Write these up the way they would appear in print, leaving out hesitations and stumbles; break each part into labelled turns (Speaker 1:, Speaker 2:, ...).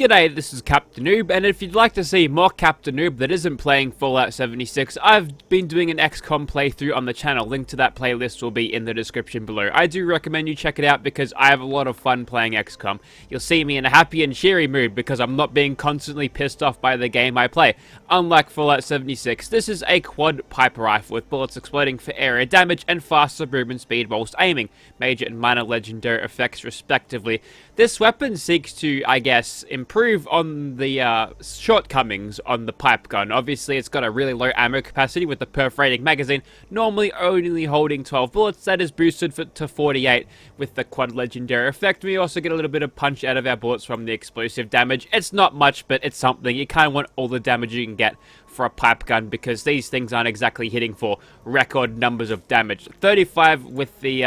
Speaker 1: G'day, this is Captainoob, and if you'd like to see more Captainoob that isn't playing Fallout 76, I've been doing an XCOM playthrough on the channel. Link to that playlist will be in the description below. I do recommend you check it out because I have a lot of fun playing XCOM. You'll see me in a happy and cheery mood because I'm not being constantly pissed off by the game I play. Unlike Fallout 76, this is a quad pipe rifle with bullets exploding for area damage and faster movement speed whilst aiming, major and minor legendary effects respectively. This weapon seeks to, I guess, improve on the shortcomings on the pipe gun. Obviously, it's got a really low ammo capacity with the perforating magazine, normally only holding 12 bullets. That is boosted to 48 with the quad legendary effect. We also get a little bit of punch out of our bullets from the explosive damage. It's not much, but it's something. You kind of want all the damage you can get for a pipe gun because these things aren't exactly hitting for record numbers of damage. 35 with the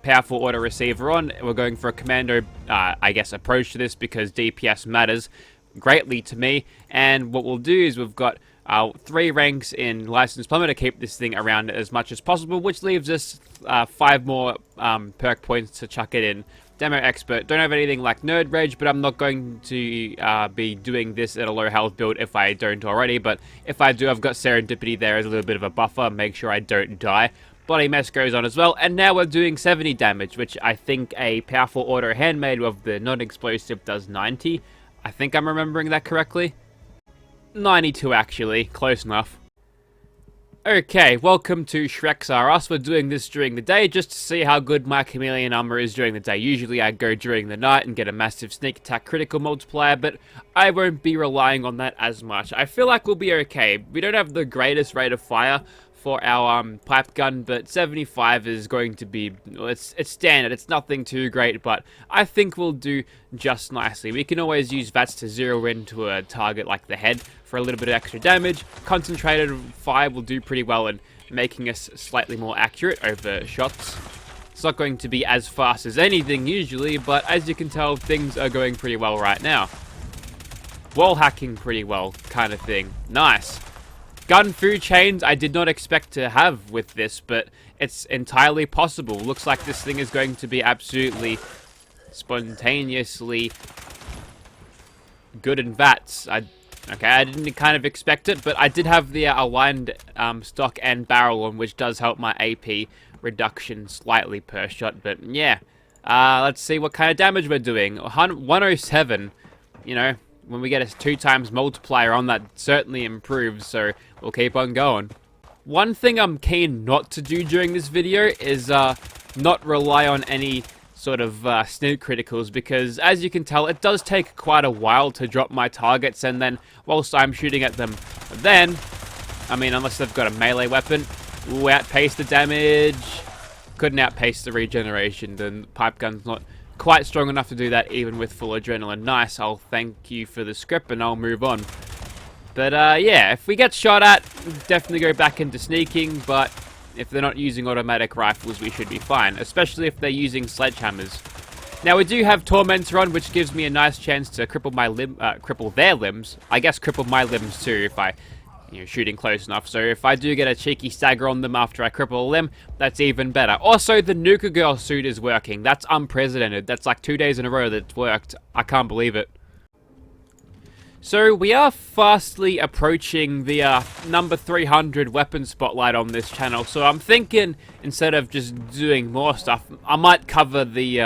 Speaker 1: powerful auto receiver on. We're going for a commando, I guess, approach to this because DPS matters greatly to me. And what we'll do is we've got 3 ranks in licensed plumber to keep this thing around as much as possible, which leaves us 5 more perk points to chuck it in. Demo expert, don't have anything like nerd rage, but I'm not going to be doing this at a low health build if I don't already, but if I do, I've got serendipity there as a little bit of a buffer, make sure I don't die. Bloody mess goes on as well, and now we're doing 70 damage, which I think a powerful auto handmade of the non-explosive does 90. I think I'm remembering that correctly. 92 actually, close enough. Okay, welcome to Shrek's R Us. We're doing this during the day just to see how good my chameleon armor is during the day. Usually I go during the night and get a massive sneak attack critical multiplier, but I won't be relying on that as much. I feel like we'll be okay. We don't have the greatest rate of fire for our pipe gun, but 75 is going to be, well, it's standard. It's nothing too great, but I think we'll do just nicely. We can always use VATS to zero into a target like the head for a little bit of extra damage. Concentrated fire will do pretty well in making us slightly more accurate over shots. It's not going to be as fast as anything usually, but as you can tell, things are going pretty well right now. Wall hacking pretty well, kind of thing. Nice. Gun food chains I did not expect to have with this, but it's entirely possible. Looks like this thing is going to be absolutely spontaneously good in VATS. Okay, I didn't kind of expect it, but I did have the aligned stock and barrel on, which does help my AP reduction slightly per shot, but yeah. Let's see what kind of damage we're doing. 107, you know. When we get a 2 times multiplier on, that certainly improves, so we'll keep on going. One thing I'm keen not to do during this video is not rely on any sort of sneak criticals, because as you can tell, it does take quite a while to drop my targets, and then whilst I'm shooting at them, then, I mean, unless they've got a melee weapon, ooh, outpace the damage. Couldn't outpace the regeneration, the pipe gun's not quite strong enough to do that even with full adrenaline. Nice, I'll thank you for the script and I'll move on. But yeah, if we get shot at, definitely go back into sneaking, but if they're not using automatic rifles, we should be fine, especially if they're using sledgehammers. Now we do have Tormentor on, which gives me a nice chance to cripple my cripple their limbs. I guess cripple my limbs too if I, shooting close enough. So if I do get a cheeky stagger on them after I cripple a limb, that's even better. Also, the Nuka Girl suit is working. That's unprecedented. That's like 2 days in a row that it's worked. I can't believe it. So we are fastly approaching the number 300 weapon spotlight on this channel. So I'm thinking instead of just doing more stuff, I might cover the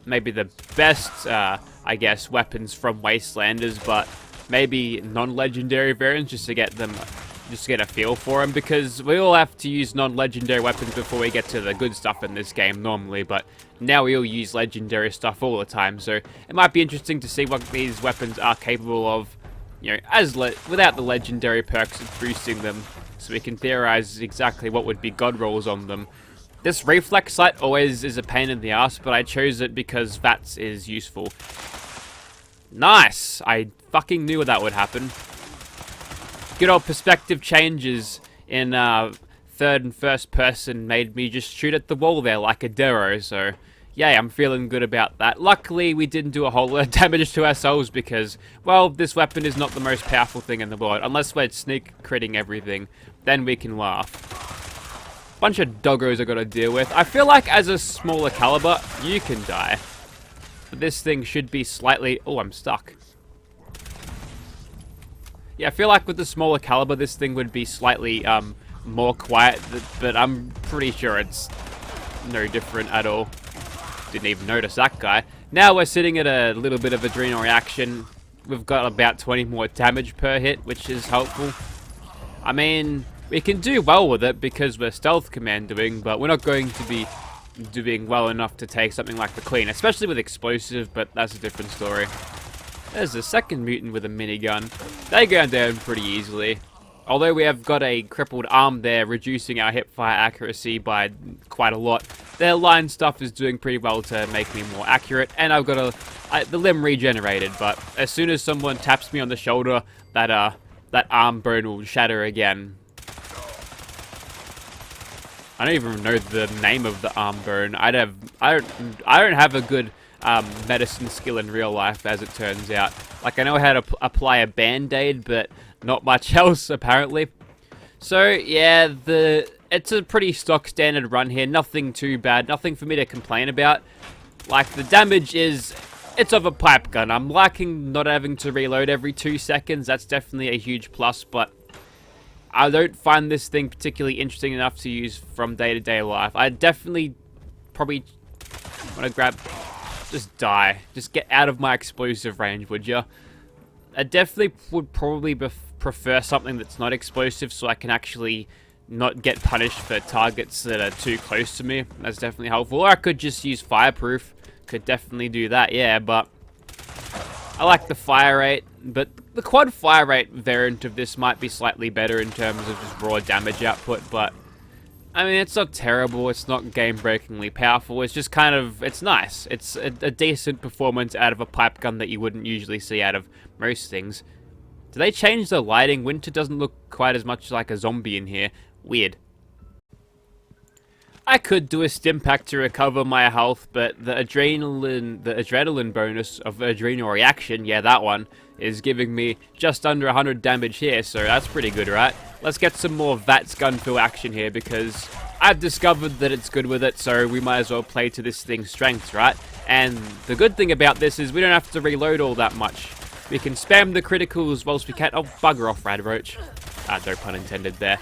Speaker 1: maybe the best I guess weapons from Wastelanders, but maybe non-legendary variants just to get a feel for them, because we all have to use non-legendary weapons before we get to the good stuff in this game normally, but now we all use legendary stuff all the time, so it might be interesting to see what these weapons are capable of, without the legendary perks of boosting them, so we can theorize exactly what would be god rolls on them. This reflex sight always is a pain in the ass, but I chose it because VATS is useful. Nice! I fucking knew that would happen. Good old perspective changes in third and first person made me just shoot at the wall there like a Dero, so yeah, I'm feeling good about that. Luckily, we didn't do a whole lot of damage to ourselves because, well, this weapon is not the most powerful thing in the world. Unless we're sneak critting everything, then we can laugh. Bunch of doggos I gotta deal with. I feel like as a smaller caliber, you can die. But this thing should be slightly... Oh, I'm stuck. Yeah, I feel like with the smaller caliber, this thing would be slightly more quiet, but I'm pretty sure it's no different at all. Didn't even notice that guy. Now we're sitting at a little bit of adrenal reaction. We've got about 20 more damage per hit, which is helpful. I mean, we can do well with it because we're stealth commandoing, but we're not going to be doing well enough to take something like the clean, especially with explosive, but that's a different story. There's a second mutant with a minigun. They go down pretty easily. Although we have got a crippled arm there, reducing our hipfire accuracy by quite a lot. Their line stuff is doing pretty well to make me more accurate, and I've got the limb regenerated, but as soon as someone taps me on the shoulder, that arm bone will shatter again. I don't even know the name of the arm bone. I don't have a good medicine skill in real life, as it turns out. Like, I know how to apply a band-aid, but not much else, apparently. So, yeah, it's a pretty stock standard run here. Nothing too bad. Nothing for me to complain about. Like, the damage it's of a pipe gun. I'm liking not having to reload every 2 seconds. That's definitely a huge plus, but I don't find this thing particularly interesting enough to use from day-to-day life. I definitely probably want to grab... Just die. Just get out of my explosive range, would ya? I definitely would probably prefer something that's not explosive so I can actually not get punished for targets that are too close to me. That's definitely helpful. Or I could just use fireproof. Could definitely do that, yeah, but I like the fire rate. But the quad fire rate variant of this might be slightly better in terms of just raw damage output, but I mean, it's not terrible, it's not game-breakingly powerful, it's just kind of, it's nice. It's a decent performance out of a pipe gun that you wouldn't usually see out of most things. Do they change the lighting? Winter doesn't look quite as much like a zombie in here. Weird. I could do a stim pack to recover my health, but the adrenaline bonus of adrenal reaction, yeah, that one, is giving me just under 100 damage here, so that's pretty good, right? Let's get some more VATS gunfill action here, because I've discovered that it's good with it, so we might as well play to this thing's strengths, right? And the good thing about this is we don't have to reload all that much. We can spam the criticals whilst we can... Oh, bugger off, Radroach. No pun intended there.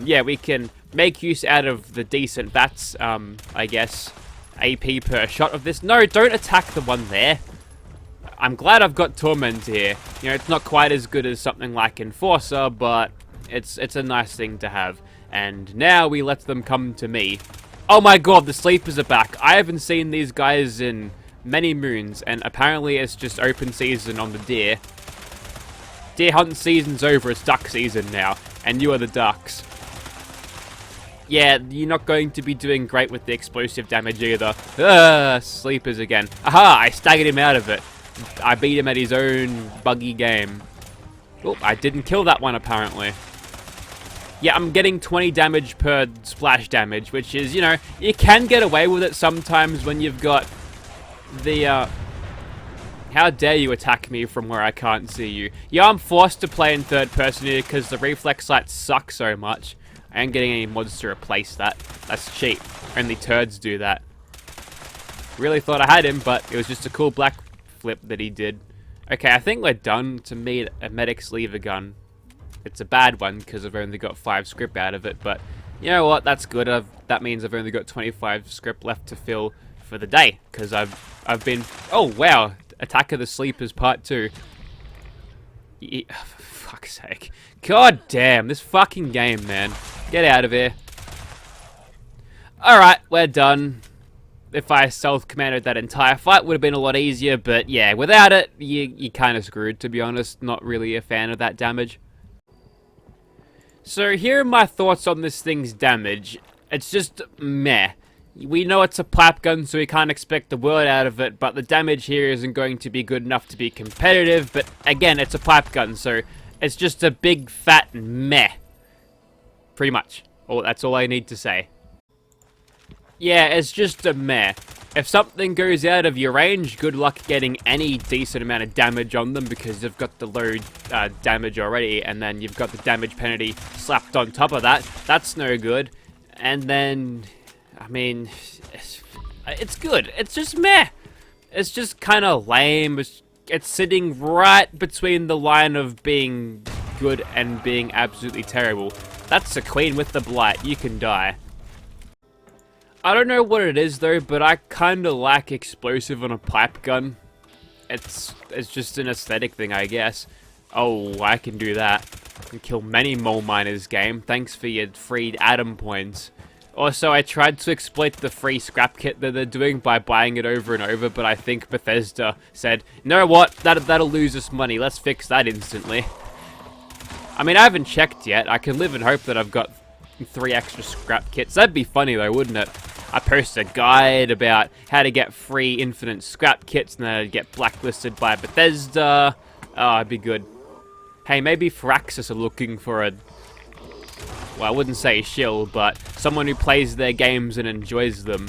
Speaker 1: Yeah, we can make use out of the decent VATS, I guess, AP per shot of this. No, don't attack the one there. I'm glad I've got Torment here. You know, it's not quite as good as something like Enforcer, but it's a nice thing to have. And now we let them come to me. Oh my god, the sleepers are back. I haven't seen these guys in many moons, and apparently it's just open season on the deer. Deer hunt season's over, it's duck season now, and you are the ducks. Yeah, you're not going to be doing great with the explosive damage either. Sleepers again. Aha, I staggered him out of it. I beat him at his own buggy game. Oh, I didn't kill that one apparently. Yeah, I'm getting 20 damage per splash damage, which is, you know, you can get away with it sometimes when you've got the, How dare you attack me from where I can't see you? Yeah, I'm forced to play in third person here because the reflex sights suck so much. I ain't getting any mods to replace that. That's cheap. Only turds do that. Really thought I had him, but it was just a cool black flip that he did. Okay, I think we're done. To me, a medic's lever gun. It's a bad one because I've only got 5 script out of it, but you know what? That's good. That means I've only got 25 script left to fill for the day because I've been... Oh, wow. Attack of the Sleepers Part 2. For fuck's sake. God damn, this fucking game, man. Get out of here. Alright, we're done. If I self-commanded that entire fight, would have been a lot easier, but yeah, without it, you're kind of screwed, to be honest. Not really a fan of that damage. So here are my thoughts on this thing's damage. It's just meh. We know it's a pipe gun, so we can't expect the world out of it, but the damage here isn't going to be good enough to be competitive, but again, it's a pipe gun, so it's just a big fat meh. Pretty much. Oh, that's all I need to say. Yeah, it's just a meh. If something goes out of your range, good luck getting any decent amount of damage on them because you've got the low damage already, and then you've got the damage penalty slapped on top of that. That's no good. And then... I mean, it's good. It's just meh. it's just kind of lame. It's sitting right between the line of being good and being absolutely terrible. That's a queen with the blight. You can die. I don't know what it is though, but I kind of like explosive on a pipe gun. It's just an aesthetic thing, I guess. Oh, I can do that. I can kill many mole miners, game. Thanks for your free atom points. Also, I tried to exploit the free scrap kit that they're doing by buying it over and over, but I think Bethesda said, you know what, that'll lose us money, let's fix that instantly. I mean, I haven't checked yet. I can live in hope that I've got 3 extra scrap kits. That'd be funny though, wouldn't it? I post a guide about how to get free infinite scrap kits and then I'd get blacklisted by Bethesda. Oh, it'd be good. Hey, maybe Firaxis are looking for a... well, I wouldn't say a shill, but someone who plays their games and enjoys them.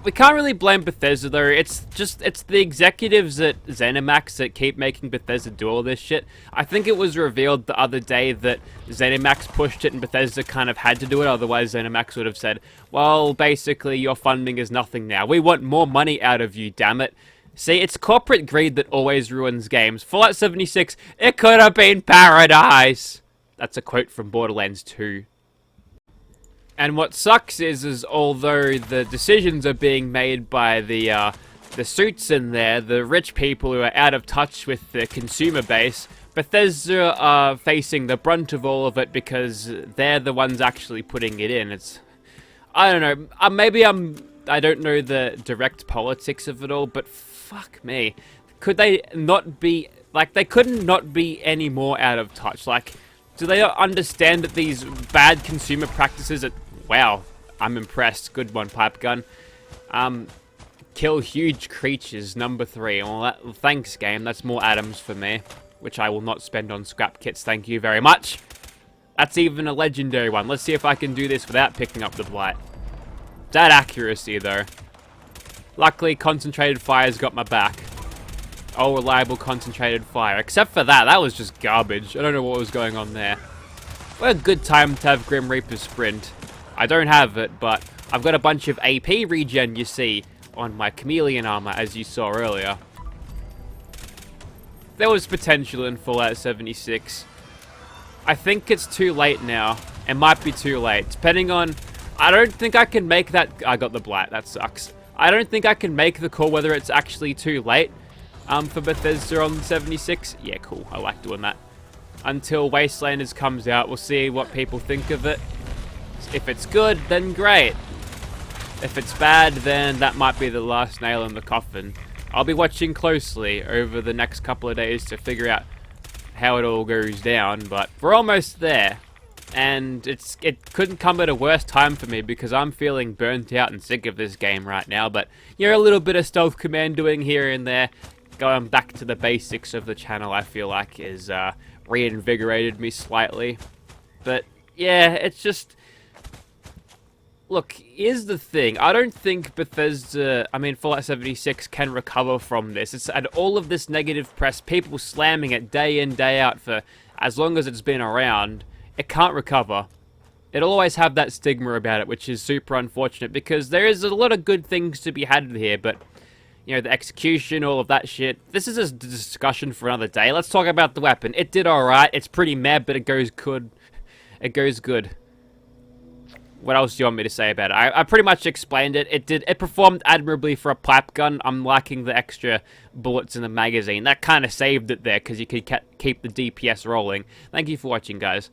Speaker 1: We can't really blame Bethesda though, it's the executives at ZeniMax that keep making Bethesda do all this shit. I think it was revealed the other day that ZeniMax pushed it and Bethesda kind of had to do it, otherwise ZeniMax would have said, well, basically your funding is nothing now. We want more money out of you, damn it. See, it's corporate greed that always ruins games. Fallout 76, it could have been paradise! That's a quote from Borderlands 2. And what sucks is although the decisions are being made by the suits in there, the rich people who are out of touch with the consumer base, Bethesda are facing the brunt of all of it because they're the ones actually putting it in. It's, I don't know, I don't know the direct politics of it all, but fuck me. Could they not be, like, they couldn't not be any more out of touch, like... Do they understand that these bad consumer practices are... Wow, I'm impressed. Good one, pipe gun. Kill huge creatures, number 3. Well, thanks, game. That's more atoms for me, which I will not spend on scrap kits. Thank you very much. That's even a legendary one. Let's see if I can do this without picking up the blight. That accuracy, though. Luckily, concentrated fire's got my back. Oh, reliable concentrated fire. Except for that, that was just garbage. I don't know what was going on there. What a good time to have Grim Reaper Sprint. I don't have it, but I've got a bunch of AP regen, you see, on my chameleon armor, as you saw earlier. There was potential in Fallout 76. I think it's too late now. It might be too late. Depending on... I don't think I can make that... I got the blight. That sucks. I don't think I can make the call whether it's actually too late. For Bethesda on 76. Yeah, cool. I like doing that. Until Wastelanders comes out, we'll see what people think of it. If it's good, then great. If it's bad, then that might be the last nail in the coffin. I'll be watching closely over the next couple of days to figure out how it all goes down, but we're almost there. And it couldn't come at a worse time for me because I'm feeling burnt out and sick of this game right now, but a little bit of stealth commandoing here and there. Going back to the basics of the channel, I feel like, is reinvigorated me slightly. But, yeah, it's just... Look, here's the thing. I don't think Bethesda, Fallout 76 can recover from this. It's had all of this negative press, people slamming it day in, day out for as long as it's been around. It can't recover. It'll always have that stigma about it, which is super unfortunate, because there is a lot of good things to be had here, but... the execution, all of that shit. This is a discussion for another day. Let's talk about the weapon. It did alright. It's pretty mad, but it goes good. It goes good. What else do you want me to say about it? I pretty much explained it. It performed admirably for a pipe gun. I'm liking the extra bullets in the magazine. That kind of saved it there, because you could keep the DPS rolling. Thank you for watching, guys.